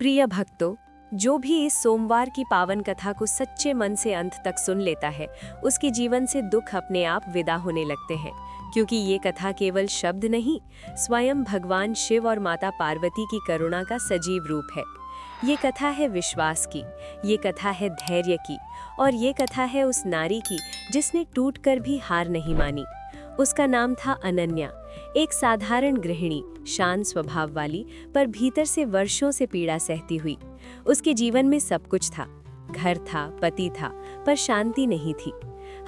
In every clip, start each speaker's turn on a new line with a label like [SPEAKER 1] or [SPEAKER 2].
[SPEAKER 1] प्रिय भक्तों, जो भी इस सोमवार की पावन कथा को सच्चे मन से अंत तक सुन लेता है, उसके जीवन से दुख अपने आप विदा होने लगते हैं। क्योंकि ये कथा केवल शब्द नहीं, स्वयं भगवान शिव और माता पार्वती की करुणा का सजीव रूप है। ये कथा है विश्वास की, ये कथा है धैर्य की, और ये कथा है उस नारी की जिसने टूटकर भी हार नहीं मानी। उसका नाम था अनन्या, एक साधारण गृहिणी, शांत स्वभाव वाली, पर भीतर से वर्षों से पीड़ा सहती हुई। उसके जीवन में सब कुछ था, घर था, पति था, पर शांति नहीं थी।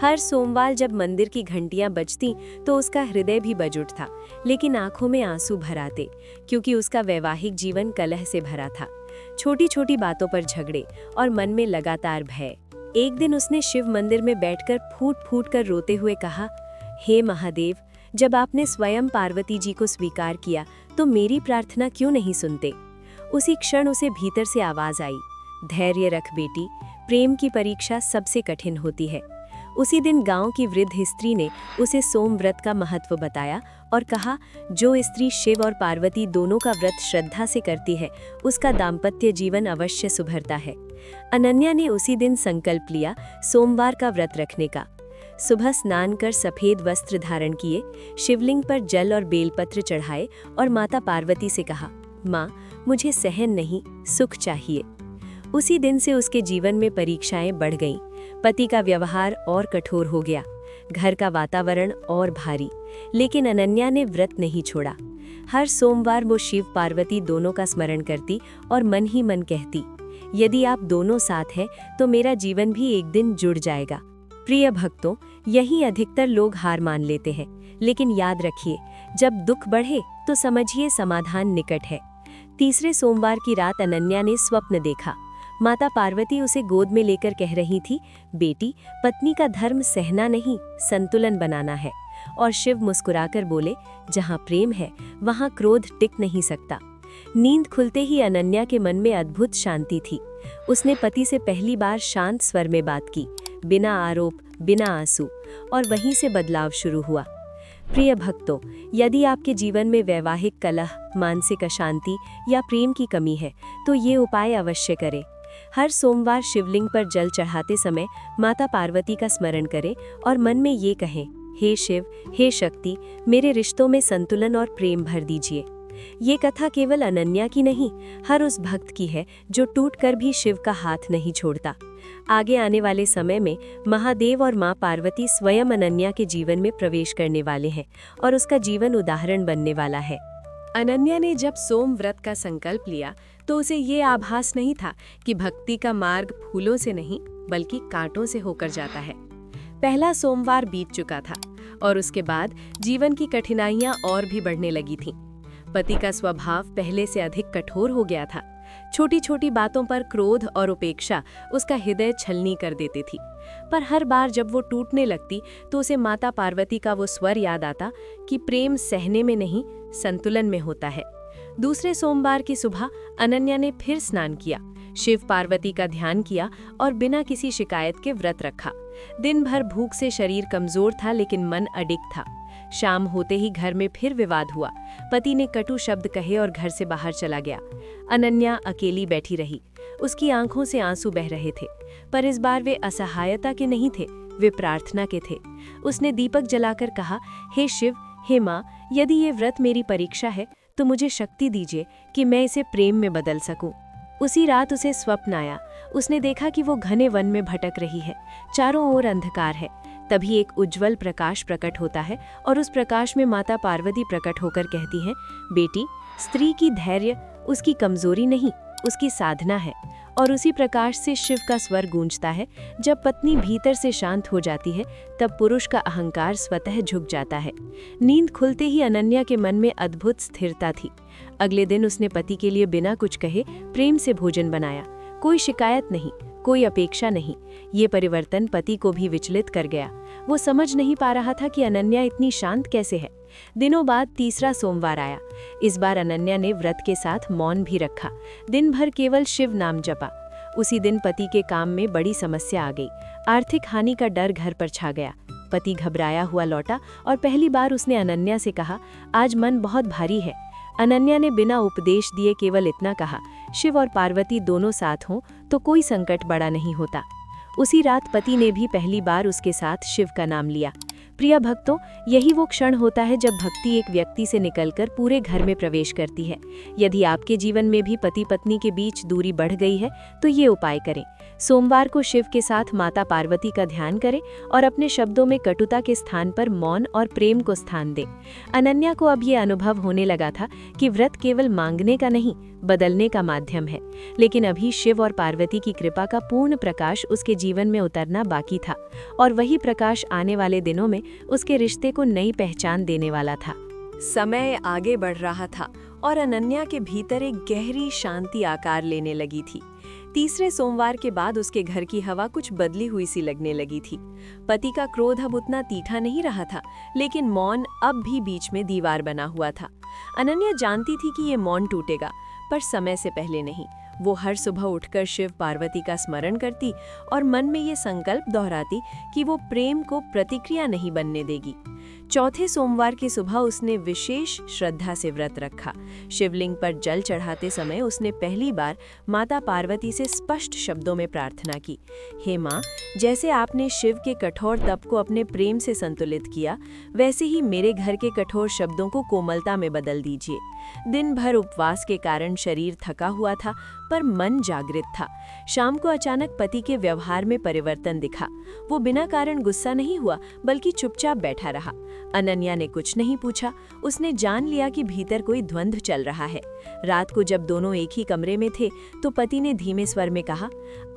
[SPEAKER 1] हर सोमवार जब मंदिर की घंटियां बजती तो उसका हृदय भी बज उठता, लेकिन आंखों में आंसू भर आते, क्योंकि उसका वैवाहिक जीवन कलह से भरा था। छोटी छोटी बातों पर झगड़े और मन में लगातार भय। एक दिन उसने शिव मंदिर में बैठकर फूट फूट कर रोते हुए कहा, हे महादेव, जब आपने स्वयं पार्वती जी को स्वीकार किया तो मेरी प्रार्थना क्यों नहीं सुनते। उसी क्षण उसे भीतर से आवाज आई, धैर्य रख बेटी, प्रेम की परीक्षा सबसे कठिन होती है। उसी दिन गांव की वृद्ध स्त्री ने उसे सोम व्रत का महत्व बताया और कहा, जो स्त्री शिव और पार्वती दोनों का व्रत श्रद्धा से करती है, उसका दाम्पत्य जीवन अवश्य सुधरता है। अनन्या ने उसी दिन संकल्प लिया सोमवार का व्रत रखने का। सुबह स्नान कर सफेद वस्त्र धारण किए, शिवलिंग पर जल और बेलपत्र चढ़ाए और माता पार्वती से कहा, माँ, मुझे सहन नहीं, सुख चाहिए। उसी दिन से उसके जीवन में परीक्षाएं बढ़ गईं। पति का व्यवहार और कठोर हो गया, घर का वातावरण और भारी, लेकिन अनन्या ने व्रत नहीं छोड़ा। हर सोमवार वो शिव पार्वती दोनों का स्मरण करती और मन ही मन कहती, यदि आप दोनों साथ हैं तो मेरा जीवन भी एक दिन जुड़ जाएगा। प्रिय भक्तों, यही अधिकतर लोग हार मान लेते हैं, लेकिन याद रखिए, जब दुख बढ़े तो समझिए समाधान निकट है। तीसरे सोमवार की रात अनन्या ने स्वप्न देखा। माता पार्वती उसे गोद में लेकर कह रही थी, बेटी, पत्नी का धर्म सहना नहीं, संतुलन बनाना है। और शिव मुस्कुराकर बोले, जहाँ प्रेम है वहाँ क्रोध टिक नहीं सकता। नींद खुलते ही अनन्या के मन में अद्भुत शांति थी। उसने पति से पहली बार शांत स्वर में बात की, बिना आरोप, बिना आंसू, और वहीं से बदलाव शुरू हुआ। प्रिय भक्तों, यदि आपके जीवन में वैवाहिक कलह, मानसिक अशांति या प्रेम की कमी है तो ये उपाय अवश्य करें। हर सोमवार शिवलिंग पर जल चढ़ाते समय माता पार्वती का स्मरण करें और मन में ये कहें, हे शिव, हे शक्ति, मेरे रिश्तों में संतुलन और प्रेम भर दीजिए। ये कथा केवल अनन्या की नहीं, हर उस भक्त की है जो टूटकर भी शिव का हाथ नहीं छोड़ता। आगे आने वाले समय में महादेव और माँ पार्वती स्वयं अनन्या के जीवन में प्रवेश करने वाले हैं और उसका जीवन उदाहरण बनने वाला है। अनन्या ने जब सोम व्रत का संकल्प लिया तो उसे ये आभास नहीं था कि भक्ति का मार्ग फूलों से नहीं बल्कि कांटों से होकर जाता है। पहला सोमवार बीत चुका था और उसके बाद जीवन की कठिनाइयां और भी बढ़ने लगी थीं। पति का स्वभाव पहले से अधिक कठोर हो गया था। छोटी छोटी बातों पर क्रोध और उपेक्षा उसका हृदय छलनी कर देती थी। पर हर बार जब वो टूटने लगती तो उसे माता पार्वती का वो स्वर याद आता कि प्रेम सहने में नहीं, संतुलन में होता है। दूसरे सोमवार की सुबह अनन्या ने फिर स्नान किया, शिव पार्वती का ध्यान किया और बिना किसी शिकायत के व्रत रखा। दिन भर भूख से शरीर कमजोर था, लेकिन मन अडिग था। शाम होते ही घर में फिर विवाद हुआ। पति ने कटु शब्द कहे और घर से बाहर चला गया। अनन्या अकेली बैठी रही। उसकी आंखों से आंसू बह रहे थे, पर इस बार वे असहायता के नहीं थे, वे प्रार्थना के थे। उसने दीपक जलाकर कहा, हे शिव, हे माँ, यदि ये व्रत मेरी परीक्षा है तो मुझे शक्ति दीजिए कि मैं इसे प्रेम में बदल सकूं। उसी रात उसे स्वप्न आया। उसने देखा कि वो घने वन में भटक रही है, चारों ओर अंधकार है। तभी एक उज्जवल प्रकाश प्रकट होता है और उस प्रकाश में माता पार्वती प्रकट होकर कहती हैं, बेटी, स्त्री की धैर्य उसकी कमजोरी नहीं, उसकी साधना है। और उसी प्रकाश से शिव का स्वर गूंजता है, जब पत्नी भीतर से शांत हो जाती है तब पुरुष का अहंकार स्वतः झुक जाता है। नींद खुलते ही अनन्या के मन में अद्भुत स्थिरता थी। अगले दिन उसने पति के लिए बिना कुछ कहे प्रेम से भोजन बनाया। कोई शिकायत नहीं, कोई अपेक्षा नहीं। ये परिवर्तन पति को भी विचलित कर गया। वो समझ नहीं पा रहा था कि अनन्या इतनी शांत कैसे है। दिनों बाद तीसरा सोमवार आया। इस बार अनन्या ने व्रत के साथ मौन भी रखा, दिन भर केवल शिव नाम जपा। उसी दिन पति के काम में बड़ी समस्या आ गई। आर्थिक हानि का डर घर पर छा गया। पति घबराया हुआ लौटा और पहली बार उसने अनन्या से कहा, आज मन बहुत भारी है, अनन्या ने बिना उपदेश दिए केवल इतना कहा, शिव और पार्वती दोनों साथ हों तो कोई संकट बड़ा नहीं होता। उसी रात पति ने भी पहली बार उसके साथ शिव का नाम लिया। प्रिय भक्तों, यही वो क्षण होता है जब भक्ति एक व्यक्ति से निकलकर पूरे घर में प्रवेश करती है। यदि आपके जीवन में भी पति पत्नी के बीच दूरी बढ़ गई है तो ये उपाय करें। सोमवार को शिव के साथ माता पार्वती का ध्यान करें और अपने शब्दों में कटुता के स्थान पर मौन और प्रेम को स्थान दें। अनन्या को अब ये अनुभव होने लगा था कि व्रत केवल मांगने का नहीं, बदलने का माध्यम है। लेकिन अभी शिव और पार्वती की कृपा का पूर्ण प्रकाश उसके जीवन में उतरना बाकी था, और वही प्रकाश आने वाले दिनों में उसके रिश्ते को नई पहचान देने वाला था। समय आगे बढ़ रहा था और अनन्या के भीतर एक गहरी शांति आकार लेने लगी थी। तीसरे सोमवार के बाद उसके घर की हवा कुछ बदली हुई सी लगने लगी थी। पति का क्रोध अब उतना तीखा नहीं रहा था, लेकिन मौन अब भी बीच में दीवार बना हुआ था। अनन्या जानती थी कि ये मौन टूटेगा, पर समय से पहले नहीं। वो हर सुबह उठकर शिव पार्वती का स्मरण करती और मन में ये संकल्प दोहराती कि वो प्रेम को प्रतिक्रिया नहीं बनने देगी। चौथे सोमवार की सुबह उसने विशेष श्रद्धा से व्रत रखा। शिवलिंग पर जल चढ़ाते समय उसने पहली बार माता पार्वती से स्पष्ट शब्दों में प्रार्थना की, हे माँ, जैसे आपने शिव के कठोर तप को अपने प्रेम से संतुलित किया, वैसे ही मेरे घर के कठोर शब्दों को कोमलता में बदल दीजिए। दिन भर उपवास के कारण शरीर थका हुआ था, पर मन जागृत था। शाम को अचानक पति के व्यवहार में परिवर्तन दिखा। वो बिना कारण गुस्सा नहीं हुआ, बल्कि चुपचाप बैठा रहा। अनन्या ने कुछ नहीं पूछा। उसने जान लिया कि भीतर कोई द्वंद्व चल रहा है। रात को जब दोनों एक ही कमरे में थे तो पति ने धीमे स्वर में कहा,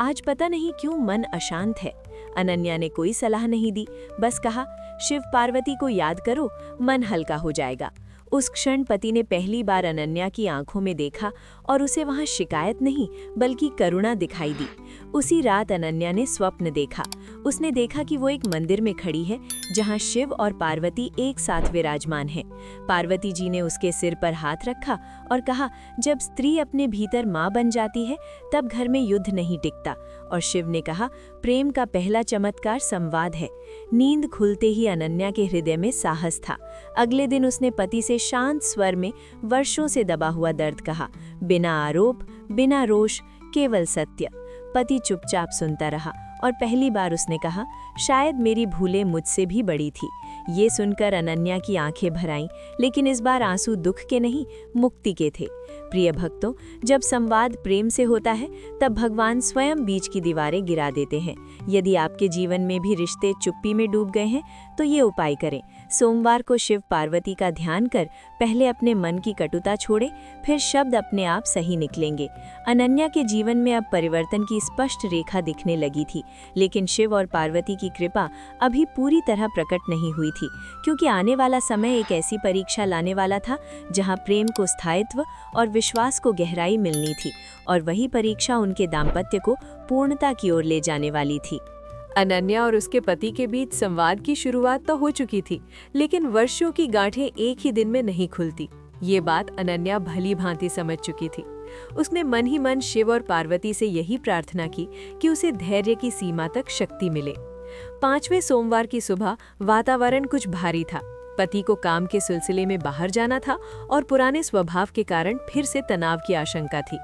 [SPEAKER 1] आज पता नहीं क्यों मन अशांत है। अनन्या ने कोई सलाह नहीं दी, बस कहा, शिव पार्वती को याद करो, मन हल्का हो जाएगा। उस क्षण पति ने पहली बार अनन्या की आंखों में देखा और उसे वहां शिकायत नहीं बल्कि करुणा दिखाई दी। उसी रात अनन्या ने स्वप्न देखा। उसने देखा कि वो एक मंदिर में खड़ी है जहां शिव और पार्वती एक साथ विराजमान हैं। पार्वती जी ने उसके सिर पर हाथ रखा और कहा, जब स्त्री अपने भीतर माँ बन जाती है तब घर में युद्ध नहीं टिकता। और शिव ने कहा, प्रेम का पहला चमत्कार संवाद है। नींद खुलते ही अनन्या के हृदय में साहस था। अगले दिन उसने पति से शांत स्वर में वर्षों से दबा हुआ दर्द कहा, बिना आरोप, बिना रोष, केवल सत्य। पति चुपचाप सुनता रहा और पहली बार उसने कहा, शायद मेरी भूलें मुझसे भी बड़ी थी। ये सुनकर अनन्या की आंखें भर आईं, लेकिन इस बार आंसू दुख के नहीं, मुक्ति के थे। प्रिय भक्तों, जब संवाद प्रेम से होता है तब भगवान स्वयं बीच की दीवारें गिरा देते हैं। यदि आपके जीवन में भी रिश्ते चुप्पी में डूब गए हैं तो ये उपाय करें। सोमवार को शिव पार्वती का ध्यान कर पहले अपने मन की कटुता छोड़ें, फिर शब्द अपने आप सही निकलेंगे। अनन्या के जीवन में अब परिवर्तन की स्पष्ट रेखा दिखने लगी थी, लेकिन शिव और पार्वती की कृपा अभी पूरी तरह प्रकट नहीं हुई थी, क्योंकि आने वाला समय एक ऐसी परीक्षा लाने वाला था जहां प्रेम को स्थायित्व और विश्वास को गहराई मिलनी थी, और वही परीक्षा उनके दाम्पत्य को पूर्णता की ओर ले जाने वाली थी। अनन्या और उसके पति के बीच संवाद की शुरुआत तो हो चुकी थी, लेकिन वर्षों की गांठें एक ही दिन में नहीं खुलती। ये बात अनन्या भली भांति समझ चुकी थी। उसने मन ही मन शिव और पार्वती से यही प्रार्थना की कि उसे धैर्य की सीमा तक शक्ति मिले। पांचवें सोमवार की सुबह वातावरण कुछ भारी था। पति को काम के सिलसिले में बाहर जाना था और पुराने स्वभाव के कारण फिर से तनाव की आशंका थी।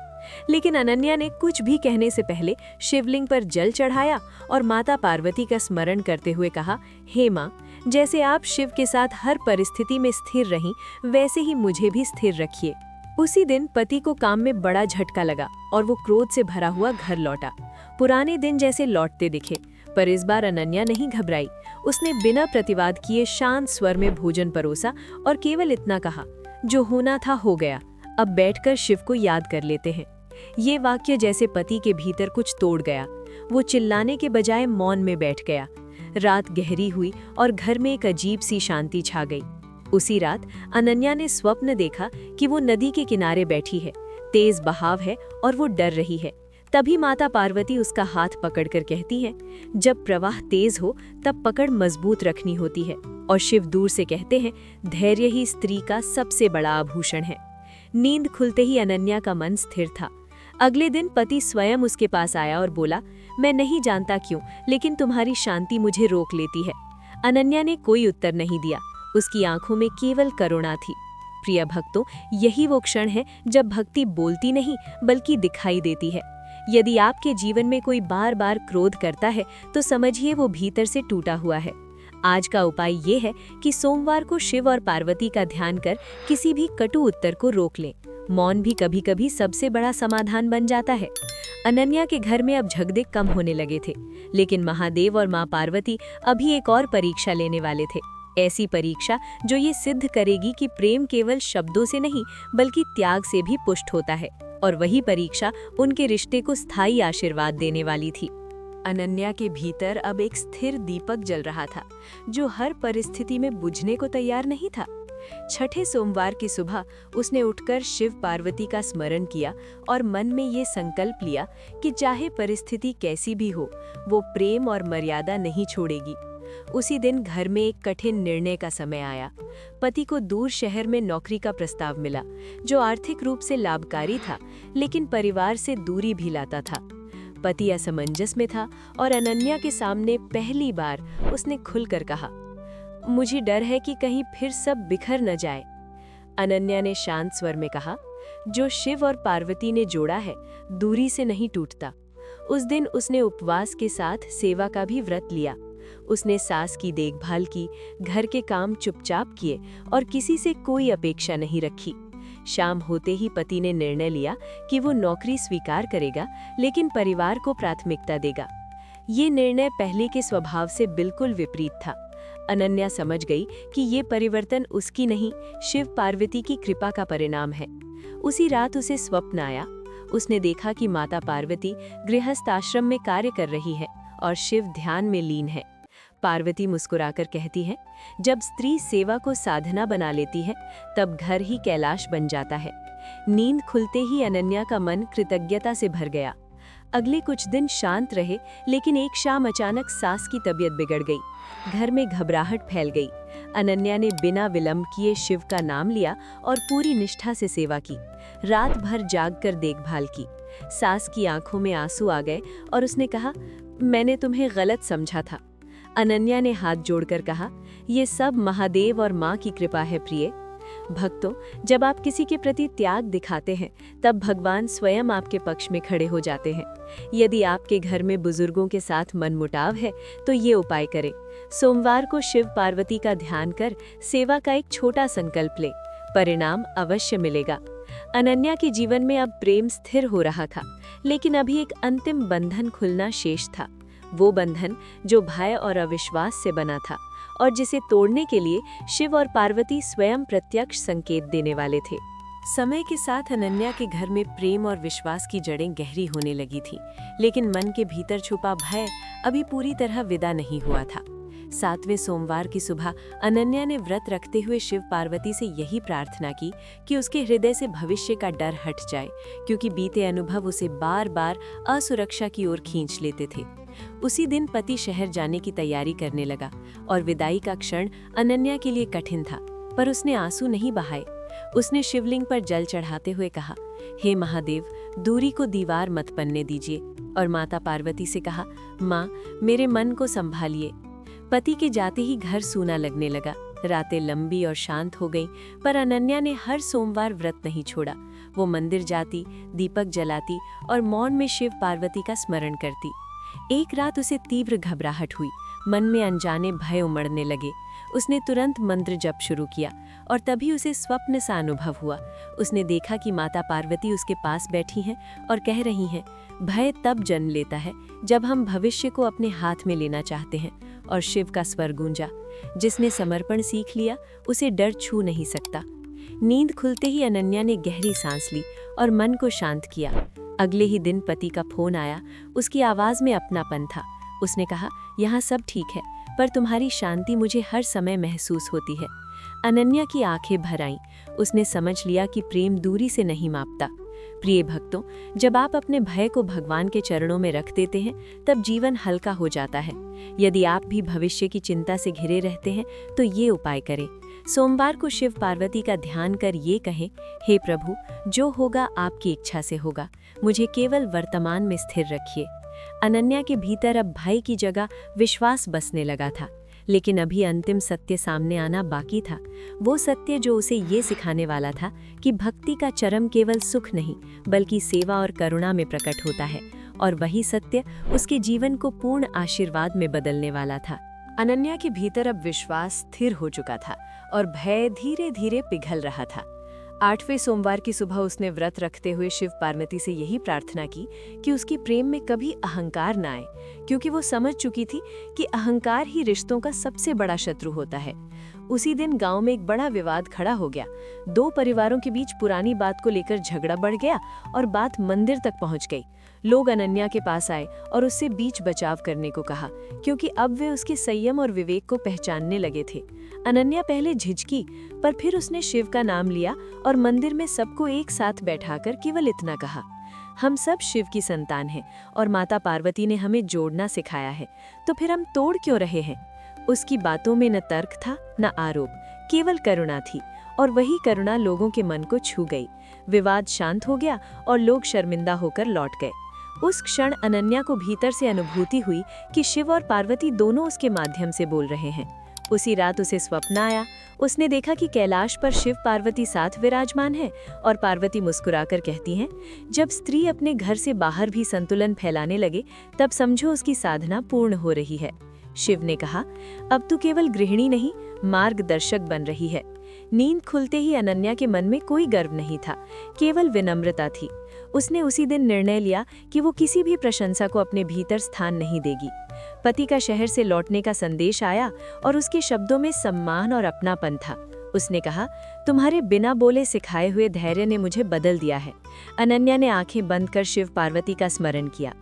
[SPEAKER 1] लेकिन अनन्या ने कुछ भी कहने से पहले शिवलिंग पर जल चढ़ाया और माता पार्वती का स्मरण करते हुए कहा, हे माँ, जैसे आप शिव के साथ हर परिस्थिति में स्थिर रहीं, वैसे ही मुझे भी स्थिर रखिए। उसी दिन पति को काम में बड़ा झटका लगा और वो क्रोध से भरा हुआ घर लौटा। पुराने दिन जैसे लौटते दिखे, पर इस बार अनन्या नहीं घबराई। उसने बिना प्रतिवाद किए शांत स्वर में भोजन परोसा और केवल इतना कहा, जो होना था हो गया, अब बैठकर शिव को याद कर लेते हैं। ये वाक्य जैसे पति के भीतर कुछ तोड़ गया। वो चिल्लाने के बजाय मौन में बैठ गया। रात गहरी हुई और घर में एक अजीब सी शांति छा गई। उसी रात अनन्या ने स्वप्न देखा कि वो नदी के किनारे बैठी है, तेज बहाव है और वो डर रही है। तभी माता पार्वती उसका हाथ पकड़कर कहती है, जब प्रवाह तेज हो तब पकड़ मजबूत रखनी होती है। और शिव दूर से कहते हैं, धैर्य ही स्त्री का सबसे बड़ा आभूषण है। नींद खुलते ही अनन्या का मन स्थिर था। अगले दिन पति स्वयं उसके पास आया और बोला, मैं नहीं जानता क्यों, लेकिन तुम्हारी शांति मुझे रोक लेती है। अनन्या ने कोई उत्तर नहीं दिया। उसकी आंखों में केवल करुणा थी। प्रिय भक्तों, यही वो क्षण है जब भक्ति बोलती नहीं बल्कि दिखाई देती है। यदि आपके जीवन में कोई बार बार क्रोध करता है तो समझिए वो भीतर से टूटा हुआ है। आज का उपाय ये है कि सोमवार को शिव और पार्वती का ध्यान कर किसी भी कटु उत्तर को रोक लें। मौन भी कभी कभी सबसे बड़ा समाधान बन जाता है। अनन्या के घर में अब झगड़े कम होने लगे थे, लेकिन महादेव और मां पार्वती अभी एक और परीक्षा लेने वाले थे। ऐसी परीक्षा जो ये सिद्ध करेगी कि प्रेम केवल शब्दों से नहीं बल्कि त्याग से भी पुष्ट होता है, और वही परीक्षा उनके रिश्ते को स्थायी आशीर्वाद देने वाली थी। अनन्या के भीतर अब एक स्थिर दीपक जल रहा था, जो हर परिस्थिति में बुझने को तैयार नहीं था। छठे सोमवार की सुबह उसने उठकर शिव पार्वती का स्मरण किया और मन में ये संकल्प लिया कि चाहे परिस्थिति कैसी भी हो, वो प्रेम और मर्यादा नहीं छोड़ेगी। उसी दिन घर में एक कठिन निर्णय का समय आया। पति को दूर शहर में नौकरी का प्रस्ताव मिला, जो आर्थिक रूप से लाभकारी था, लेकिन परिवार से दूरी भी लाता था। पति असमंजस में था और अनन्या के सामने पहली बार उसने खुलकर कहा, मुझे डर है कि कहीं फिर सब बिखर न जाए। अनन्या ने शांत स्वर में कहा, जो शिव और पार्वती ने जोड़ा है दूरी से नहीं टूटता। उस दिन उसने उपवास के साथ सेवा का भी व्रत लिया। उसने सास की देखभाल की, घर के काम चुपचाप किए और किसी से कोई अपेक्षा नहीं रखी। शाम होते ही पति ने निर्णय लिया कि वो नौकरी स्वीकार करेगा, लेकिन परिवार को प्राथमिकता देगा। ये निर्णय पहले के स्वभाव से बिल्कुल विपरीत था। अनन्या समझ गई कि ये परिवर्तन उसकी नहीं, शिव पार्वती की कृपा का परिणाम है। उसी रात उसे स्वप्न आया। उसने देखा कि माता पार्वती गृहस्थ आश्रम में कार्य कर रही है और शिव ध्यान में लीन है। पार्वती मुस्कुराकर कहती है, जब स्त्री सेवा को साधना बना लेती है तब घर ही कैलाश बन जाता है। नींद खुलते ही अनन्या का मन कृतज्ञता से भर गया। अगले कुछ दिन शांत रहे, लेकिन एक शाम अचानक सास की तबीयत बिगड़ गई। घर में घबराहट फैल गई। अनन्या ने बिना विलंब किए शिव का नाम लिया और पूरी निष्ठा से सेवा की। रात भर जागकर देखभाल की। सास की आंखों में आंसू आ गए और उसने कहा, मैंने तुम्हें गलत समझा था। अनन्या ने हाथ जोड़कर कहा, ये सब महादेव और माँ की कृपा है प्रिय। भक्तों, जब आप किसी के प्रति त्याग दिखाते हैं तब भगवान स्वयं आपके पक्ष में खड़े हो जाते हैं। यदि आपके घर में बुजुर्गों के साथ मनमुटाव है तो ये उपाय करें। सोमवार को शिव पार्वती का ध्यान कर सेवा का एक छोटा संकल्प ले, परिणाम अवश्य मिलेगा। अनन्या के जीवन में अब प्रेम स्थिर हो रहा था, लेकिन अभी एक अंतिम बंधन खुलना शेष था। वो बंधन जो भय और अविश्वास से बना था और जिसे तोड़ने के लिए शिव और पार्वती स्वयं प्रत्यक्ष संकेत देने वाले थे। समय के साथ अनन्या के घर में प्रेम और विश्वास की जड़ें गहरी होने लगी थी, लेकिन मन के भीतर छुपा भय अभी पूरी तरह विदा नहीं हुआ था। 7वें सोमवार की सुबह अनन्या ने व्रत रखते हुए शिव पार्वती से यही प्रार्थना की कि उसके हृदय से भविष्य का डर हट जाए, क्योंकि बीते अनुभव उसे बार बार असुरक्षा की ओर खींच लेते थे। उसी दिन पति शहर जाने की तैयारी करने लगा और विदाई का क्षण अनन्या के लिए कठिन था, पर उसने आंसू नहीं बहाए। उसने शिवलिंग पर जल चढ़ाते हुए कहा, हे महादेव, दूरी को दीवार मत बनने दीजिए। और माता पार्वती से कहा, माँ, मेरे मन को संभालिए। पति के जाते ही घर सूना लगने लगा। रातें लंबी और शांत हो गईं, पर अनन्या ने हर सोमवार व्रत नहीं छोड़ा। वो मंदिर जाती, दीपक जलाती और मौन में शिव पार्वती का स्मरण करती। एक रात उसे तीव्र घबराहट हुई, मन में अनजाने भय उमड़ने लगे। उसने तुरंत मंत्र जप शुरू किया और तभी उसे स्वप्न सा अनुभव हुआ। उसने देखा कि माता पार्वती उसके पास बैठी हैं और कह रही हैं, भय तब जन्म लेता है जब हम भविष्य को अपने हाथ में लेना चाहते हैं। और शिव का स्वर गूंजा, जिसने समर्पण सीख लिया उसे डर छू नहीं सकता। नींद खुलते ही अनन्या ने गहरी सांस ली और मन को शांत किया। अगले ही दिन पति का फोन आया। उसकी आवाज में अपनापन था। उसने कहा, यहाँ सब ठीक है, पर तुम्हारी शांति मुझे हर समय महसूस होती है। अनन्या की आंखें भर आईं। उसने समझ लिया कि प्रेम दूरी से नहीं मापता। प्रिय भक्तों, जब आप अपने भय को भगवान के चरणों में रख देते हैं तब जीवन हल्का हो जाता है। यदि आप भी भविष्य की चिंता से घिरे रहते हैं तो ये उपाय करें। सोमवार को शिव पार्वती का ध्यान कर ये कहें, हे प्रभु, जो होगा आपकी इच्छा से होगा, मुझे केवल वर्तमान में स्थिर रखिए। अनन्या के भीतर अब भय की जगह विश्वास बसने लगा था। लेकिन अभी अंतिम सत्य सामने आना बाकी था। वो सत्य जो उसे ये सिखाने वाला था कि भक्ति का चरम केवल सुख नहीं बल्कि सेवा और करुणा में प्रकट होता है, और वही सत्य उसके जीवन को पूर्ण आशीर्वाद में बदलने वाला था। अनन्या के भीतर अब विश्वास स्थिर हो चुका था और भय धीरे धीरे पिघल रहा था। 8वें सोमवार की सुबह उसने व्रत रखते हुए शिव पार्वती से यही प्रार्थना की कि उसकी प्रेम में कभी अहंकार न आए, क्योंकि वो समझ चुकी थी कि अहंकार ही रिश्तों का सबसे बड़ा शत्रु होता है। उसी दिन गांव में एक बड़ा विवाद खड़ा हो गया। 2 परिवारों के बीच पुरानी बात को लेकर झगड़ा बढ़ गया और बात मंदिर तक पहुंच गई। लोग अनन्या के पास आए और उससे बीच बचाव करने को कहा, क्योंकि अब वे उसके संयम और विवेक को पहचानने लगे थे। अनन्या पहले झिझकी, पर फिर उसने शिव का नाम लिया और मंदिर में सबको एक साथ बैठाकर केवल इतना कहा, हम सब शिव की संतान हैं और माता पार्वती ने हमें जोड़ना सिखाया है, तो फिर हम तोड़ क्यों रहे हैं। उसकी बातों में न तर्क था न आरोप, केवल करुणा थी, और वही करुणा लोगों के मन को छू गई। विवाद शांत हो गया और लोग शर्मिंदा होकर लौट गए। उस क्षण अनन्या को भीतर से अनुभूति हुई कि शिव और पार्वती दोनों उसके माध्यम से बोल रहे हैं। उसी रात उसे स्वप्न आया। उसने देखा कि कैलाश पर शिव पार्वती साथ विराजमान है और पार्वती मुस्कुराकर कहती हैं, जब स्त्री अपने घर से बाहर भी संतुलन फैलाने लगे तब समझो उसकी साधना पूर्ण हो रही है। शिव ने कहा, अब तू केवल गृहिणी नहीं, मार्गदर्शक बन रही है। नींद खुलते ही अनन्या के मन में कोई गर्व नहीं था, केवल विनम्रता थी। उसने उसी दिन निर्णय लिया कि वो किसी भी प्रशंसा को अपने भीतर स्थान नहीं देगी। पति का शहर से लौटने का संदेश आया और उसके शब्दों में सम्मान और अपनापन था। उसने कहा, तुम्हारे बिना बोले सिखाए हुए धैर्य ने मुझे बदल दिया है। अनन्या ने आंखें बंद कर शिव पार्वती का स्मरण किया।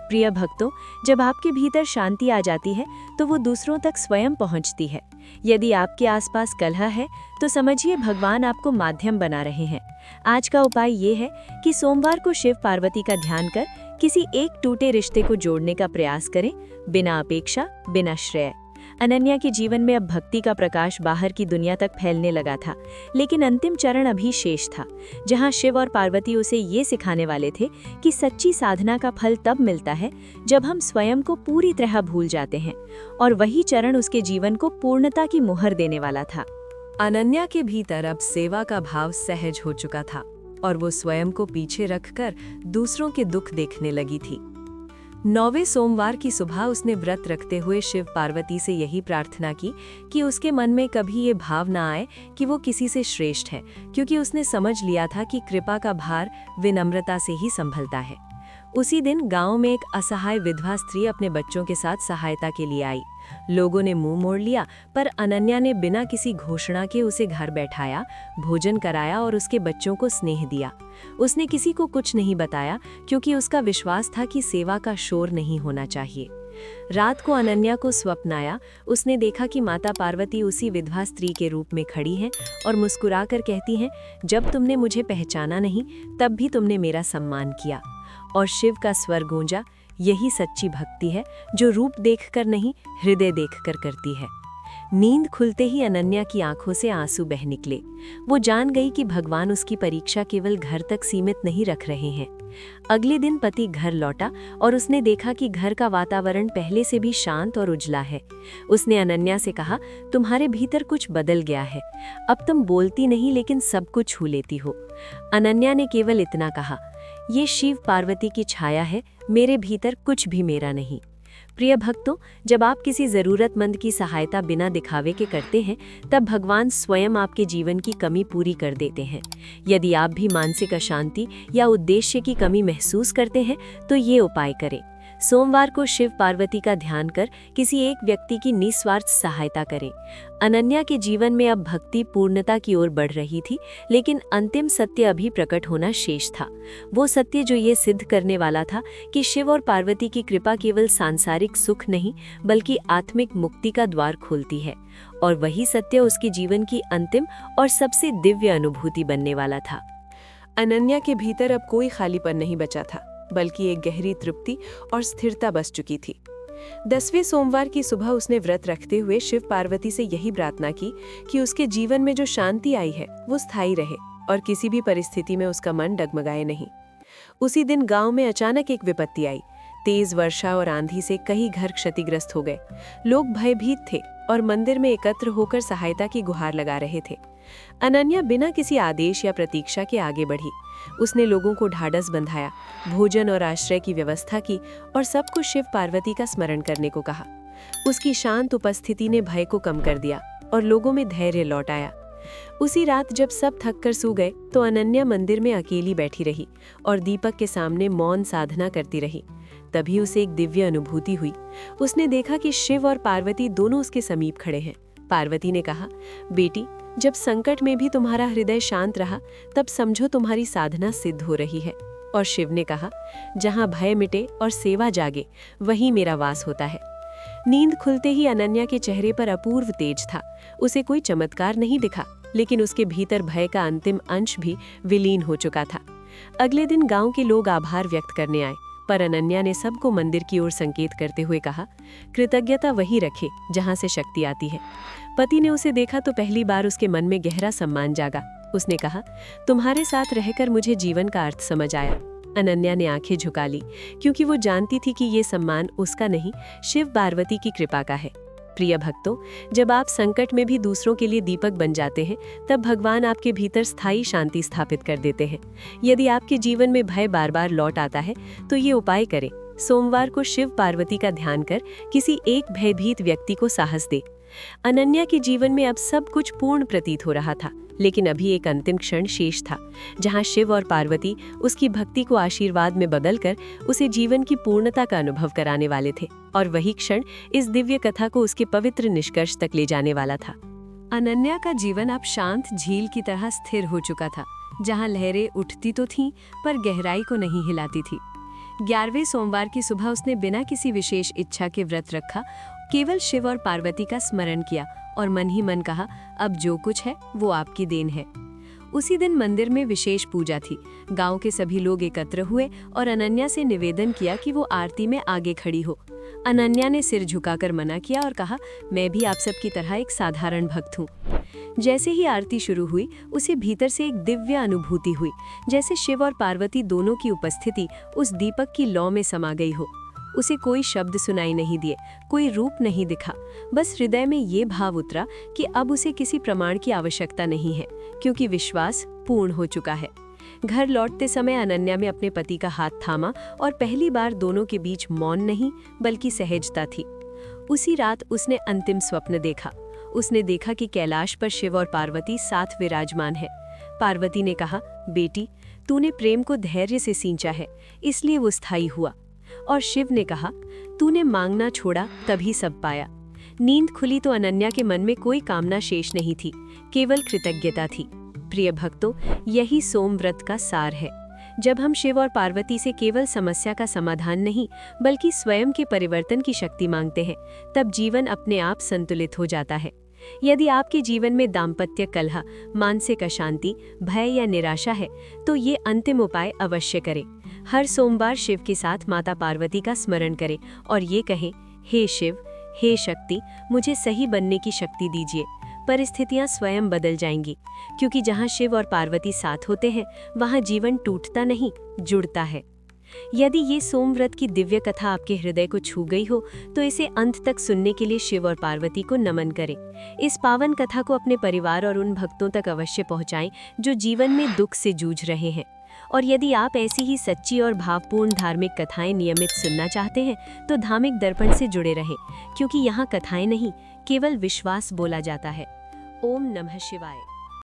[SPEAKER 1] प्रिय भक्तों, जब आपके भीतर शांति आ जाती है तो वो दूसरों तक स्वयं पहुंचती है। यदि आपके आसपास कलह है तो समझिए भगवान आपको माध्यम बना रहे हैं। आज का उपाय ये है कि सोमवार को शिव पार्वती का ध्यान कर किसी एक टूटे रिश्ते को जोड़ने का प्रयास करें, बिना अपेक्षा, बिना श्रेय। अनन्या के जीवन में अब भक्ति का प्रकाश बाहर की दुनिया तक फैलने लगा था, लेकिन अंतिम चरण अभी शेष था, जहां शिव और पार्वती उसे ये सिखाने वाले थे कि सच्ची साधना का फल तब मिलता है जब हम स्वयं को पूरी तरह भूल जाते हैं, और वही चरण उसके जीवन को पूर्णता की मुहर देने वाला था। अनन्या के भीतर अब सेवा का भाव सहज हो चुका था और वो स्वयं को पीछे रखकर दूसरों के दुख देखने लगी थी। 9वें सोमवार की सुबह उसने व्रत रखते हुए शिव पार्वती से यही प्रार्थना की कि उसके मन में कभी ये भाव ना आए कि वो किसी से श्रेष्ठ है, क्योंकि उसने समझ लिया था कि कृपा का भार विनम्रता से ही संभलता है। उसी दिन गांव में एक असहाय विधवा स्त्री अपने बच्चों के साथ सहायता के लिए आई। लोगों ने मुंह मोड़ लिया, पर अनन्या ने बिना किसी घोषणा के उसे घर बैठाया, भोजन कराया और उसके बच्चों को स्नेह दिया। उसने किसी को कुछ नहीं बताया, क्योंकि उसका विश्वास था कि सेवा का शोर नहीं होना चाहिए। रात को अनन्या को स्वप्न आया। उसने देखा कि माता पार्वती उसी विधवा स्त्री के रूप में खड़ी हैं और मुस्कुराकर कहती हैं, जब तुमने मुझे पहचाना नहीं तब भी तुमने मेरा सम्मान किया। और शिव का स्वर गूंजा, यही सच्ची भक्ति है जो रूप देखकर नहीं, हृदय देखकर करती है। नींद खुलते ही अनन्या की आंखों से आंसू बह निकले। वो जान गई कि भगवान उसकी परीक्षा केवल घर तक सीमित नहीं रख रहे हैं। अगले दिन पति घर लौटा और उसने देखा कि घर का वातावरण पहले से भी शांत और उजला है। उसने अनन्या से कहा, तुम्हारे भीतर कुछ बदल गया है, अब तुम बोलती नहीं लेकिन सब कुछ छू लेती हो। अनन्या ने केवल इतना कहा, ये शिव पार्वती की छाया है, मेरे भीतर कुछ भी मेरा नहीं। प्रिय भक्तों, जब आप किसी जरूरतमंद की सहायता बिना दिखावे के करते हैं, तब भगवान स्वयं आपके जीवन की कमी पूरी कर देते हैं। यदि आप भी मानसिक अशांति या उद्देश्य की कमी महसूस करते हैं, तो ये उपाय करें। सोमवार को शिव पार्वती का ध्यान कर किसी एक व्यक्ति की निस्वार्थ सहायता करें। अनन्या के जीवन में अब भक्ति पूर्णता की ओर बढ़ रही थी, लेकिन अंतिम सत्य अभी प्रकट होना शेष था। वो सत्य जो ये सिद्ध करने वाला था कि शिव और पार्वती की कृपा केवल सांसारिक सुख नहीं बल्कि आत्मिक मुक्ति का द्वार खोलती है, और वही सत्य उसके जीवन की अंतिम और सबसे दिव्य अनुभूति बनने वाला था। अनन्या के भीतर अब कोई खालीपन नहीं बचा था, बल्कि एक गहरी तृप्ति और स्थिरता बस चुकी थी। 10वें सोमवार की सुबह उसने व्रत रखते हुए शिव पार्वती से यही प्रार्थना की कि उसके जीवन में जो शांति आई है वो स्थायी रहे और किसी भी परिस्थिति में उसका मन डगमगाए नहीं। उसी दिन गांव में अचानक एक विपत्ति आई। तेज वर्षा और आंधी से कई घर क्षतिग्रस्त हो गए। लोग भयभीत थे और मंदिर में एकत्र होकर सहायता की गुहार लगा रहे थे। अनन्या बिना किसी आदेश या प्रतीक्षा के आगे बढ़ी। उसने लोगों को ढाढ़स बंधाया, भोजन और आश्रय की व्यवस्था की और सबको शिव पार्वती का स्मरण करने को कहा। उसकी शांत उपस्थिति ने भय को कम कर दिया और लोगों में धैर्य लौट आया। उसी रात जब सब थक कर सो गए तो अनन्या मंदिर में अकेली बैठी रही और दीपक के सामने मौन साधना करती रही। तभी उसे एक दिव्य अनुभूति हुई। उसने देखा कि शिव और पार्वती दोनों उसके समीप खड़े हैं। पार्वती ने कहा, बेटी, जब संकट में भी तुम्हारा हृदय शांत रहा तब समझो तुम्हारी साधना सिद्ध हो रही है। और शिव ने कहा, जहाँ भय मिटे और सेवा जागे वहीं मेरा वास होता है। नींद खुलते ही अनन्या के चेहरे पर अपूर्व तेज था। उसे कोई चमत्कार नहीं दिखा, लेकिन उसके भीतर भय का अंतिम अंश भी विलीन हो चुका था। अगले दिन गांव के लोग आभार व्यक्त करने आए, पर अनन्या ने सबको मंदिर की ओर संकेत करते हुए कहा, कृतज्ञता वहीं रखे जहां से शक्ति आती है। पति ने उसे देखा तो पहली बार उसके मन में गहरा सम्मान जागा। उसने कहा, तुम्हारे साथ रहकर मुझे जीवन का अर्थ समझ आया। अनन्या ने आंखें झुका ली, क्योंकि वो जानती थी कि ये सम्मान उसका नहीं, शिव पार्वती की कृपा का है। प्रिय भक्तों, जब आप संकट में भी दूसरों के लिए दीपक बन जाते हैं, तब भगवान आपके भीतर स्थायी शांति स्थापित कर देते हैं। यदि आपके जीवन में भय बार बार लौट आता है तो ये उपाय करें। सोमवार को शिव पार्वती का ध्यान कर किसी एक भयभीत व्यक्ति को साहस दे। अनन्या के जीवन में अब सब कुछ पूर्ण प्रतीत हो रहा था, लेकिन अभी एक अंतिम क्षण शेष था, जहां शिव और पार्वती उसकी भक्ति को आशीर्वाद में बदलकर उसे जीवन की पूर्णता का अनुभव कराने वाले थे। और वही क्षण इस दिव्य कथा को उसके पवित्र निष्कर्ष तक ले जाने वाला था। अनन्या का जीवन अब शांत झील की तरह स्थिर हो चुका था, जहां लहरें उठती तो थीं, पर गहराई को नहीं हिलाती थी। 11वें सोमवार की सुबह उसने बिना किसी विशेष इच्छा के व्रत रखा, केवल शिव और पार्वती का स्मरण किया और मन ही मन कहा, अब जो कुछ है वो आपकी देन है। उसी दिन मंदिर में विशेष पूजा थी। गांव के सभी लोग एकत्र हुए और अनन्या से निवेदन किया कि वो आरती में आगे खड़ी हो। अनन्या ने सिर झुकाकर मना किया और कहा, मैं भी आप सब की तरह एक साधारण भक्त हूँ। जैसे ही आरती शुरू हुई, उसे भीतर से एक दिव्य अनुभूति हुई, जैसे शिव और पार्वती दोनों की उपस्थिति उस दीपक की लौ में समा गई हो। उसे कोई शब्द सुनाई नहीं दिए, कोई रूप नहीं दिखा, बस हृदय में ये भाव उतरा कि अब उसे किसी प्रमाण की आवश्यकता नहीं है, क्योंकि विश्वास पूर्ण हो चुका है। घर लौटते समय अनन्या में अपने पति का हाथ थामा और पहली बार दोनों के बीच मौन नहीं बल्कि सहजता थी। उसी रात उसने अंतिम स्वप्न देखा। उसने देखा कि कैलाश पर शिव और पार्वती साथ विराजमान है। पार्वती ने कहा, बेटी, तूने प्रेम को धैर्य से सींचा है, इसलिए वो स्थायी हुआ। और शिव ने कहा, तूने मांगना छोड़ा तभी सब पाया। नींद खुली तो अनन्या के मन में कोई कामना शेष नहीं थी, केवल कृतज्ञता थी। प्रिय भक्तों, यही सोम व्रत का सार है। जब हम शिव और पार्वती से केवल समस्या का समाधान नहीं बल्कि स्वयं के परिवर्तन की शक्ति मांगते हैं, तब जीवन अपने आप संतुलित हो जाता है। यदि आपके जीवन में दाम्पत्य कलह, मानसिक अशांति, भय या निराशा है, तो ये अंतिम उपाय अवश्य करें। हर सोमवार शिव के साथ माता पार्वती का स्मरण करें और ये कहें, हे शिव, हे शक्ति, मुझे सही बनने की शक्ति दीजिए। परिस्थितियां स्वयं बदल जाएंगी, क्योंकि जहां शिव और पार्वती साथ होते हैं वहां जीवन टूटता नहीं, जुड़ता है। यदि ये सोमव्रत की दिव्य कथा आपके हृदय को छू गई हो तो इसे अंत तक सुनने के लिए शिव और पार्वती को नमन करें। इस पावन कथा को अपने परिवार और उन भक्तों तक अवश्य पहुंचाएं जो जीवन में दुख से जूझ रहे हैं। और यदि आप ऐसी ही सच्ची और भावपूर्ण धार्मिक कथाएं नियमित सुनना चाहते हैं तो धार्मिक दर्पण से जुड़े रहें, क्योंकि यहाँ कथाएं नहीं, केवल विश्वास बोला जाता है। ओम नमः शिवाय।